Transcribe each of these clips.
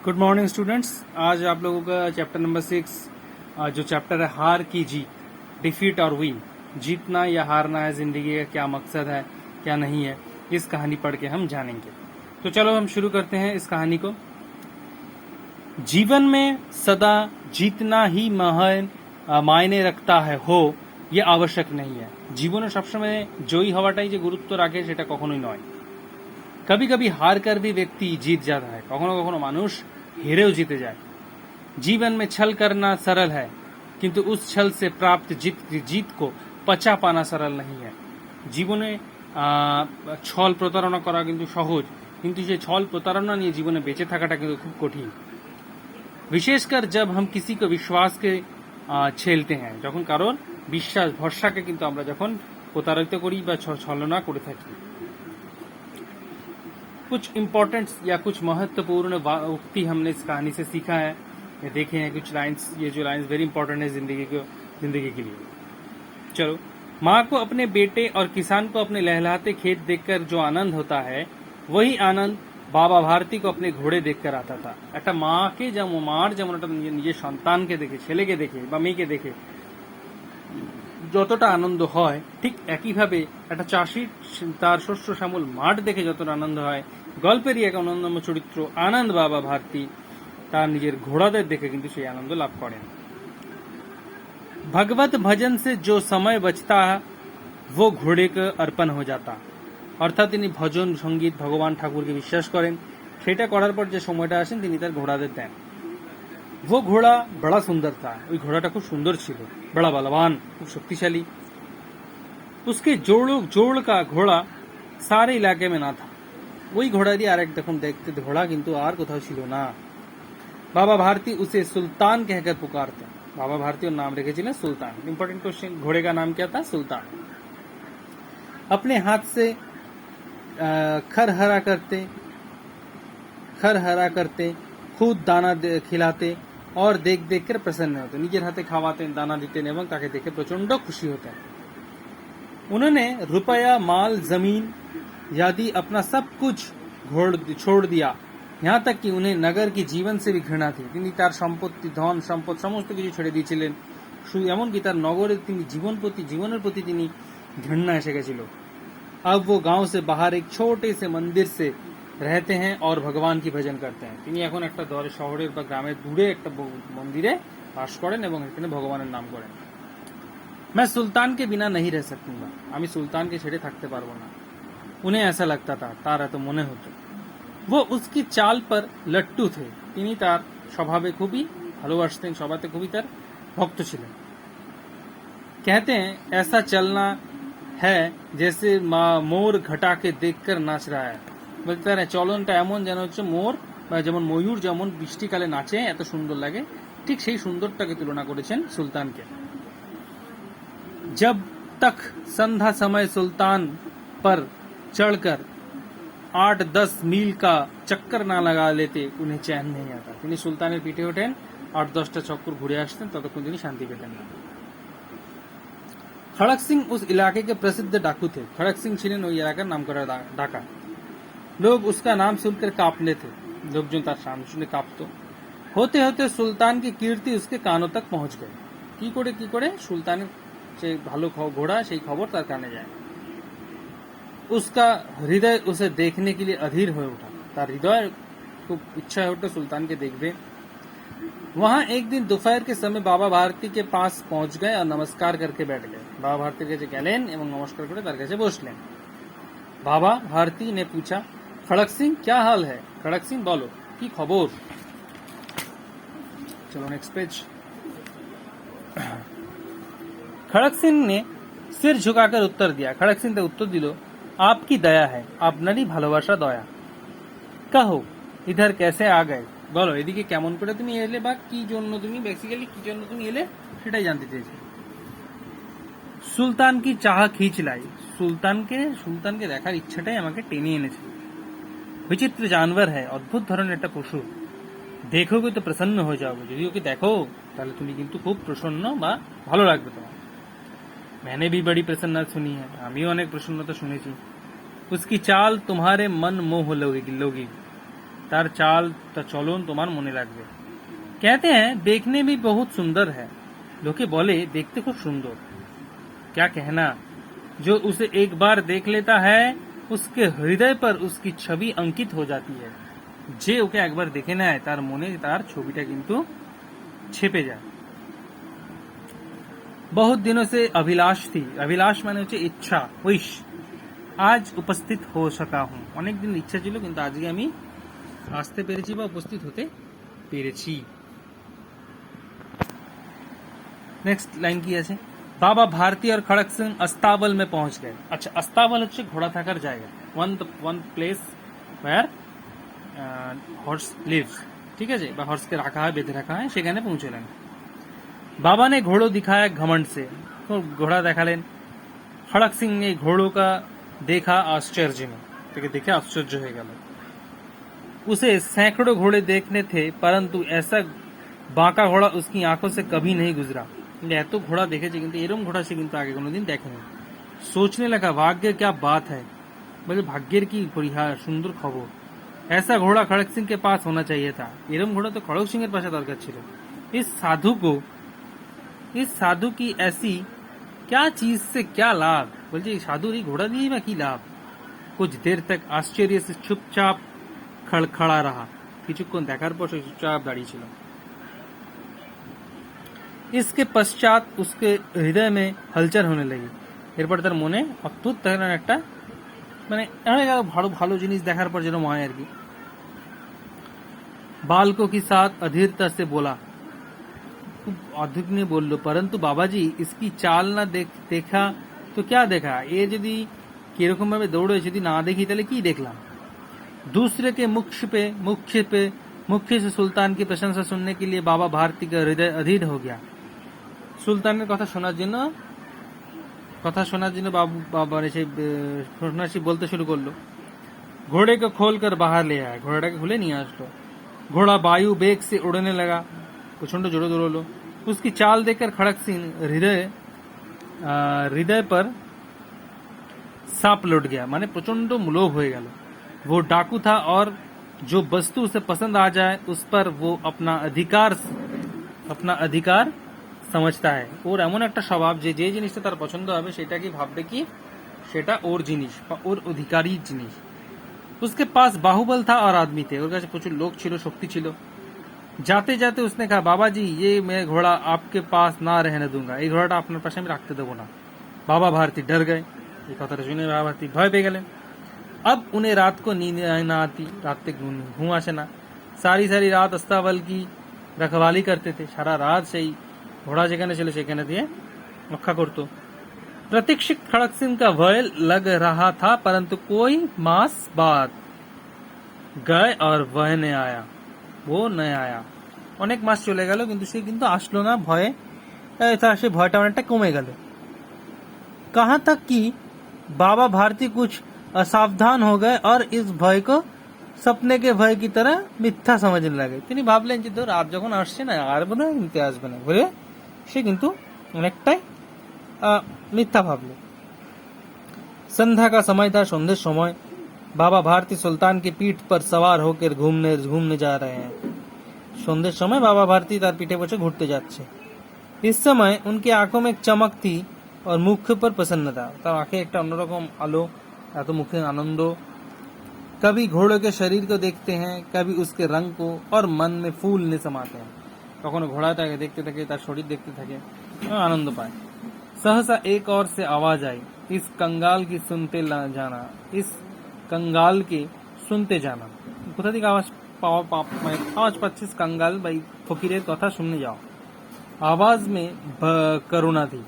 Good morning students. आज आप लोगों का चैप्टर नंबर 6 जो चैप्टर है हार की जीत, डिफीट और विन, जीतना या हारना है जिंदगी का क्या मकसद है क्या नहीं है, इस कहानी पढ़ के हम जानेंगे। तो चलो हम शुरू करते हैं इस कहानी को। जीवन में सदा जीतना ही मायने रखता है हो ये आवश्यक नहीं है। জীবনে সবসময় জয়ী হওয়াটাই যে গুরুত্ব রাখে সেটা কখনোই নয়। कभी कभी हार कर भी व्यक्ति जीत जाता है, कखनो कखनो मानुष हेरेও जीते जाए। जीवन में छल करना सरल है, किंतु उस छल से प्राप्त जीत को पचा पाना सरल नहीं है। জীবনে ছল প্রতারণা করা কিন্তু সহজ, কিন্তু সেই ছল প্রতারণা নিয়ে জীবনে বেঁচে থাকাটা কিন্তু খুব কঠিন। विशेषकर जब हम किसी को विश्वास के छेलते हैं, যখন কারোর বিশ্বাস ভরসাকে কিন্তু আমরা যখন প্রতারিত করি বা ছলনা করে থাকি। कुछ इम्पोर्टेंट या कुछ महत्वपूर्ण उक्ति हमने इस कहानी से सीखा है, ये देखे हैं कुछ लाइंस। ये जो लाइंस वेरी इंपॉर्टेंट है जिंदगी के लिए। चलो, माँ को अपने बेटे और किसान को अपने लहलहाते खेत देखकर जो आनंद होता है, वही आनंद बाबा भारती को अपने घोड़े देखकर आता था। একটা মাকে যেমন মার যেমন একটা নিজের সন্তানকে দেখে, ছেলেকে দেখে বা মেয়েকে দেখে যতটা আনন্দ হয়, ঠিক একইভাবে একটা চাষির তার শস্য শ্যামল মাঠ দেখে যতটা আনন্দ হয়, গল্পেরই এক অনন্যতম চরিত্র আনন্দ বাবা भारती তার নিজের ঘোড়াদের দেখে কিন্তু সেই আনন্দ লাভ করেন। भगवत भजन से जो समय बचता है वो घोड़े को अर्पण हो जाता। অর্থাৎ তিনি ভজন সঙ্গীত ভগবান ঠাকুরকে বিশ্বাস করেন, সেটা করার পর যে সময়টা আসেন তিনি তার ঘোড়াদের দেন। वो घोड़ा बड़ा सुंदर था, ওই ঘোড়াটা খুব সুন্দর ছিল, बड़ा बलवान, খুব শক্তিশালী। उसके जोड़ का घोड़ा सारे इलाके में ना था। ওই ঘোড়া দিয়ে আরেক দেখুন দেখতে ঘোড়া কিন্তু আর কোথাও ছিল না। बाबा भारती उसे सुल्तान कहकर पुकारते। बाबा भारती और नाम रेखेছিলেন सुल्तान। इंपॉर्टेंट क्वेश्चन, घोड़े का नाम क्या था? सुल्तान। अपने हाथ से खर हरा करते खुद दाना खिलाते और देख कर प्रसन्न होते। নিজের হাতে খাওয়াতেন, দানা দিতেন এবং তাকে দেখে প্রচন্ড খুশি হতেন। उन्होंने रुपया, माल, जमीन आदि अपना सब कुछ छोड़ दिया, यहाँ तक कि उन्हें नगर की जीवन से भी घृणा थी। তিনি তার সম্পত্তি, ধন সম্পদ সমস্ত কিছু ছেড়ে দিয়েছিলেন, শুধু এমনকি তার নগরের তিনি জীবনের প্রতি তিনি ঘৃণা এসে গেছিল। अब वो गांव से बाहर एक छोटे से मंदिर से रहते हैं और भगवान की भजन करते हैं। তিনি এখন একটা শহরের বা গ্রামের দূরে একটা মন্দিরে বাস করেন এবং এখানে ভগবানের নাম করেন। मैं सुल्तान के बिना नहीं रह सकूंगा, আমি সুলতানকে ছেড়ে থাকতে পারবো না। उन्हें ऐसा लगता था, তার এত মনে হতো। वो उसकी चाल पर लट्टू थे, তিনি তার স্বভাবে খুবই ভালোবাসতেন, স্বভাবে খুবই তার ভক্ত ছিলেন। कहते हैं ऐसा चलना है जैसे मोर घटा के देखकर नाच रहा है। বলতে পারে চলনটা এমন যেন হচ্ছে মোর বা যেমন ময়ূর যেমন বৃষ্টিকালে নাচে এত সুন্দর লাগে, ঠিক সেই সুন্দরটাকে তুলনা করেছেন সুলতানকে। जब तक संध्या समय सुल्तान पर चढ़कर 8-10 मील का चक्कर ना लगा लेते उन्हें चैन नहीं आता। তিনি সুলতানের পিঠে ওঠেন, 8-10টা চক্কর ঘুরে আসতেন, ততক্ষণ তিনি শান্তি পেতেন না। खड़क सिंह उस इलाके के प्रसिद्ध डाकू थे। खड़क सिंह ছিলেন ওই এলাকার নামকরা ডাকা। लोग उसका नाम सुनकर कांपते थे, লোকজন তার নাম শুনে কাঁপতো। होते होते सुल्तान की कीर्ति उसके कानों तक पहुंच गई। কি করে সুলতানের সেই ভালো ঘোড়া সেই খবর তার কানে যায়। उसका हृदय उसे देखने के लिए अधीर हो उठा, तार हृदय खूब इच्छा हो उठा सुल्तान के देखबे। वहां एक दिन दोपहर के समय बाबा भारती के पास पहुंच गए और नमस्कार करके बैठ गए। बाबा भारती के गेलेन एवं नमस्कार करे तार काছে বসলেন। बाबा भारती ने पूछा, खड़क सिंह क्या हाल है? खड़क सिंह बोलो की खबर। चलो नेक्स्ट पेज। खड़क सिंह ने सिर झुकाकर उत्तर दिया। खड़क सिंह उत्तर दिल, आपकी दया है, আপনারই ভালোবাসা দয়া। कहो इधर कैसे आ गए? বলো এদিকে কেমন করে তুমি এলে বা কি জন্য তুমি বেসিক্যালি কি জন্য তুমি এলে সেটাই জানতে চেয়েছি। সুলতান কি চাহ खींच लाई, সুলতানকে দেখার ইচ্ছাটাই আমাকে টেনে এনেছে। বিচিত্র জানवर है, অদ্ভুত ধরনের একটা পশু। দেখোগে তো প্রসন্ন হয়ে যাবে, যদি ওকে দেখো তাহলে তুমি কিন্তু খুব প্রসন্ন বা ভালো লাগবে তোমার। मैंने भी बड़ी प्रसन्नता सुनी है, আমিও অনেক প্রসন্নতা শুনেছি। उसकी चाल तुम्हारे मन मोह लोगी, तार चाल चलन तुम्हार मने लागबे। कहते हैं देखने में बहुत सुंदर है, लोके बोले देखते खूब सुंदर। क्या कहना, जो उसे एक बार देख लेता है उसके हृदय पर उसकी छवि अंकित हो जाती है। जे ओके एक बार देखे नेय तार मने तार छविटा किन्तु छेपे जाए। बहुत दिनों से अभिलाष थी, अभिलाष माने होच्छे इच्छा, विश, आज उपस्थित हो सका हूं। अनेक दिन इच्छा छिलो किन्तु आजके आमी आसते पेरेछि बा उपस्थित होते पेरेछि। नेक्स्ट लाइन की আছে, बाबा भारती और खड़क सिंह अस्ताबल में पहुंच गए। अच्छा, अस्ताबल হচ্ছে ঘোড়া থাকার জায়গা, one place where horse lives, ठीक है जी, हॉर्स के रखा है, बेঁধে रखा है, সেখানে পৌঁছলেন। बाबा ने घोड़ों दिखाया घमंड से, तो घोड़ा देखालेन। खड़क सिंह ने घोड़ों का देखा आश्चर्य में, तो देखे आश्चर्य हो गया। उसे सैकड़ों घोड़े देखने थे, परंतु ऐसा बांका घोड़ा उसकी आंखों से कभी नहीं गुजरा। এত ঘোড়া দেখেছে কিন্তু এরকম ঘোড়া সে কিন্তু আগে কোনোদিন দেখেনি। सोचने लगा भाग्य क्या बात है, बोले भाग्येर की परिहार सुंदर खबर। ऐसा घोड़ा खड़क सिंह के पास होना चाहिए था। एरम घोड़ा तो खड़क सिंह पास दरकार छिलो। इस साधु की ऐसी क्या चीज से क्या लाभ, बोलते साधुर घोड़ा दिए বা কি लाभ। कुछ देर तक आश्चर्य से चुपचाप खड़ा रहा, কিছুক্ষণ দেখার পর সে চুপচাপ দাঁড়িয়ে ছিল। इसके पश्चात उसके हृदय में हलचल होने लगी। এরপর তার মনে অদ্ভুত ধরনের একটা মানে ভালো ভালো জিনিস দেখার পর যেন হয় আর কি। बालकों के साथ अधीरता से बोला, अधीर ने बोल लो, परंतु बाबा जी इसकी चाल ना देखा तो क्या देखा, ये यदि किरकम भावे दौड़े यदि ना देखी ताहले की देखलाम। दूसरे के मुख्य से सुल्तान की प्रशंसा सुनने के लिए बाबा भारती का हृदय अधीर हो गया। सुल्ताনের কথা শোনার জন্য बाबा ने সন্ন্যাসী বলতে শুরু করলো। घोड़े को खोलकर बाहर ले आया, घोड़ाটাকে খুলে নিয়ে আসলো। घोड़ा वायु वेग से उड़ने लगा, प्रचंड जोरों दौड़लो। उसकी चाल देखकर खड़क सिंह हृदय पर सांप लौट गया, माने प्रचंड लोभ हो गया। वो डाकू था और जो वस्तु उसे पसंद आ जाए उस पर वो अपना अधिकार समझता है। ওর এমন একটা স্বভাব যে যে জিনিসটা তার পছন্দ হবে সেটাকে ভাববে কি সেটা ওর জিনিস বা ওর অধিকারীর জিনিস। उसके पास बाहुबल था और आदमी थे, ওর কাছে প্রচুর লোক ছিল, শক্তি ছিল। जाते जाते उसने कहा, बाबा जी ये मैं घोड़ा आपके पास ना रहने दूंगा, এই ঘোড়াটা আপনার পাশে আমি রাখতে দেবো না। बाबा भारती डर गए, এই কথাটা শুনে बाबा भारती ভয় পেয়ে গেলেন। अब उन्हें रात को नींद ना आती, रात तक घूम आसे ना। सारी रात अस्ताबल की रखवाली करते थे, सारा रात সেই ঘোড়া যেখানে ছিল সেখানে দিয়ে রক্ষা করতো। प्रतीक्षित खड़क सिंह का भय लग रहा था, परंतु कोई मास बाद गए और वह न आया, वो न आया। অনেক মাস চলে গেল কিন্তু সে কিন্তু আসলো না, ভয়ে সে ভয়টা অনেকটা কমে গেল। कहां तक कि बाबा भारती कुछ असावधान हो गए और इस भय को सपने के भय की तरह मिथ्या समझने लगे। তিনি ভাবলেন যে রাত যখন আসছে না আর বোধহয় নিতে আসবে না বলে সে কিন্তু অনেকটাই मिथ्या भावलो। संध्या का समय था, संध्या समय। बाबा भारती सुल्तान की पीठ पर सवार होकर घूमने जा रहे हैं। संध्या समय बाबा भारती तार पीठे बसे घुरते जाच्छे। इस समय उनकी आंखों में एक चमक थी और मुख पर प्रसन्नता, तार आंखें एक अन्यरकम आलो, या तो मुखे आनंद। कभी घोड़े के शरीर को देखते हैं, कभी उसके रंग को, और मन में फूलने समाते हैं। कखनो घोड़ाटाके देखते থাকে, তার শরীর দেখতে থাকে, आनंद पाए। सहसा एक और से आवाज आई, इस कंगाल की सुनते जाना, इस कंगाल के सुनते जाना। কোথা থেকে আওয়াজ পাচ্ছিস कंगाल भाई, फकीरेर कथा सुनने जाओ। आवाज में करुणा थी,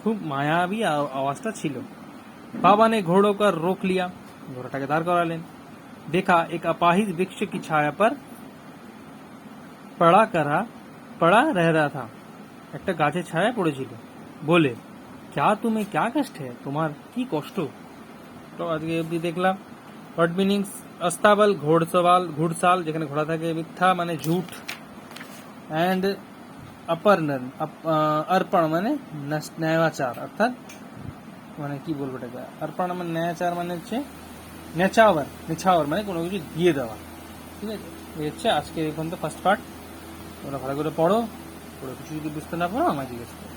खूब मायावी आवाजটা ছিল। बाबा ने घोड़ों का रोक लिया, घोड़ाटाके दाঁড় করালেন। देखा एक अपाहिज वृक्ष की छाया पर पड़ा रह रहा था, একটা গাছের ছায়া পড়েছিল। बोले, क्या तुम्हें क्या कष्ट है, तुम्हार की कष्ट। तो আজকে অবধি দেখলাম ওয়ার্ড মিনিংস। अस्ताबल घुड़साल যেখানে ঘোড়া থাকে, মিথ্যা মানে ঝুট, এন্ড अर्पण মানে ন্যায়াচার, অর্থাৎ মানে কি বলবো এটাকে, अर्पण মানে ন্যায়াচার মানে হচ্ছে নেছাওয়ার মানে কোনো কিছু দিয়ে দেওয়া। ঠিক আছে, এই হচ্ছে আজকে এই পর্যন্ত ফার্স্ট পার্ট। তোমরা ভালো করে পড়ো, পড়ে কিছু যদি বুঝতে না পারো আমায় জিজ্ঞেস করো।